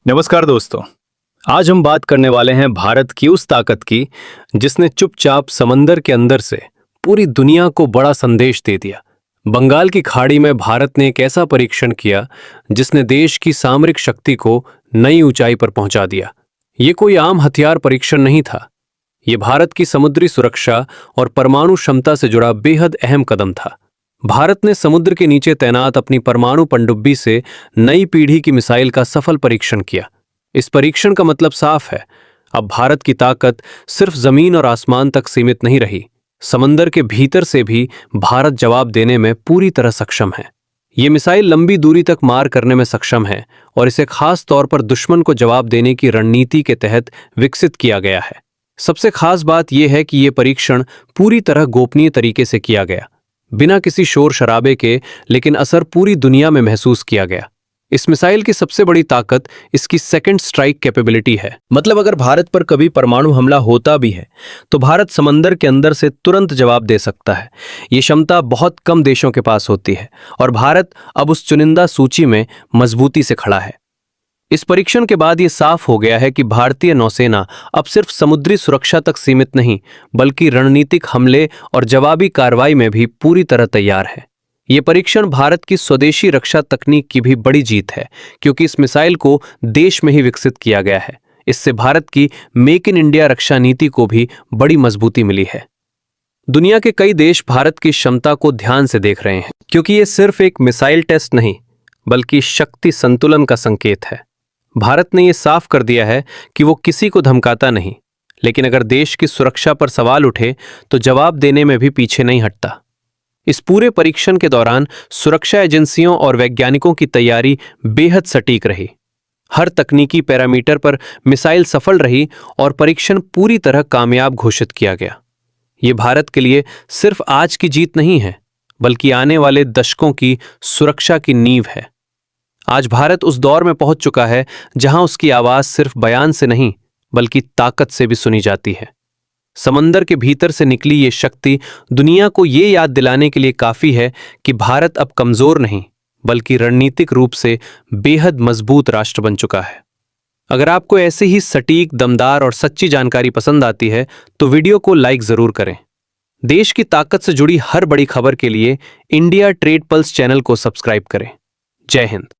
नमस्कार दोस्तों। आज हम बात करने वाले हैं भारत की उस ताकत की जिसने चुपचाप समंदर के अंदर से पूरी दुनिया को बड़ा संदेश दे दिया। बंगाल की खाड़ी में भारत ने एक ऐसा परीक्षण किया जिसने देश की सामरिक शक्ति को नई ऊंचाई पर पहुंचा दिया। ये कोई आम हथियार परीक्षण नहीं था, ये भारत की समुद्री सुरक्षा और परमाणु क्षमता से जुड़ा बेहद अहम कदम था। भारत ने समुद्र के नीचे तैनात अपनी परमाणु पनडुब्बी से नई पीढ़ी की मिसाइल का सफल परीक्षण किया। इस परीक्षण का मतलब साफ है, अब भारत की ताकत सिर्फ जमीन और आसमान तक सीमित नहीं रही, समंदर के भीतर से भी भारत जवाब देने में पूरी तरह सक्षम है। ये मिसाइल लंबी दूरी तक मार करने में सक्षम है और इसे खास तौर पर दुश्मन को जवाब देने की रणनीति के तहत विकसित किया गया है। सबसे खास बात यह है कि यह परीक्षण पूरी तरह गोपनीय तरीके से किया गया, बिना किसी शोर शराबे के, लेकिन असर पूरी दुनिया में महसूस किया गया। इस मिसाइल की सबसे बड़ी ताकत इसकी सेकंड स्ट्राइक कैपेबिलिटी है। मतलब अगर भारत पर कभी परमाणु हमला होता भी है तो भारत समंदर के अंदर से तुरंत जवाब दे सकता है। ये क्षमता बहुत कम देशों के पास होती है और भारत अब उस चुनिंदा सूची में मजबूती से खड़ा है। इस परीक्षण के बाद ये साफ हो गया है कि भारतीय नौसेना अब सिर्फ समुद्री सुरक्षा तक सीमित नहीं, बल्कि रणनीतिक हमले और जवाबी कार्रवाई में भी पूरी तरह तैयार है। ये परीक्षण भारत की स्वदेशी रक्षा तकनीक की भी बड़ी जीत है, क्योंकि इस मिसाइल को देश में ही विकसित किया गया है। इससे भारत की मेक इन इंडिया रक्षा नीति को भी बड़ी मजबूती मिली है। दुनिया के कई देश भारत की क्षमता को ध्यान से देख रहे हैं, क्योंकि ये सिर्फ एक मिसाइल टेस्ट नहीं, बल्कि शक्ति संतुलन का संकेत है। भारत ने यह साफ कर दिया है कि वो किसी को धमकाता नहीं, लेकिन अगर देश की सुरक्षा पर सवाल उठे तो जवाब देने में भी पीछे नहीं हटता। इस पूरे परीक्षण के दौरान सुरक्षा एजेंसियों और वैज्ञानिकों की तैयारी बेहद सटीक रही। हर तकनीकी पैरामीटर पर मिसाइल सफल रही और परीक्षण पूरी तरह कामयाब घोषित किया गया। ये भारत के लिए सिर्फ आज की जीत नहीं है, बल्कि आने वाले दशकों की सुरक्षा की नींव है। आज भारत उस दौर में पहुंच चुका है जहां उसकी आवाज सिर्फ बयान से नहीं, बल्कि ताकत से भी सुनी जाती है। समंदर के भीतर से निकली ये शक्ति दुनिया को ये याद दिलाने के लिए काफी है कि भारत अब कमजोर नहीं, बल्कि रणनीतिक रूप से बेहद मजबूत राष्ट्र बन चुका है। अगर आपको ऐसे ही सटीक, दमदार और सच्ची जानकारी पसंद आती है तो वीडियो को लाइक जरूर करें। देश की ताकत से जुड़ी हर बड़ी खबर के लिए इंडिया ट्रेड पल्स चैनल को सब्सक्राइब करें। जय हिंद।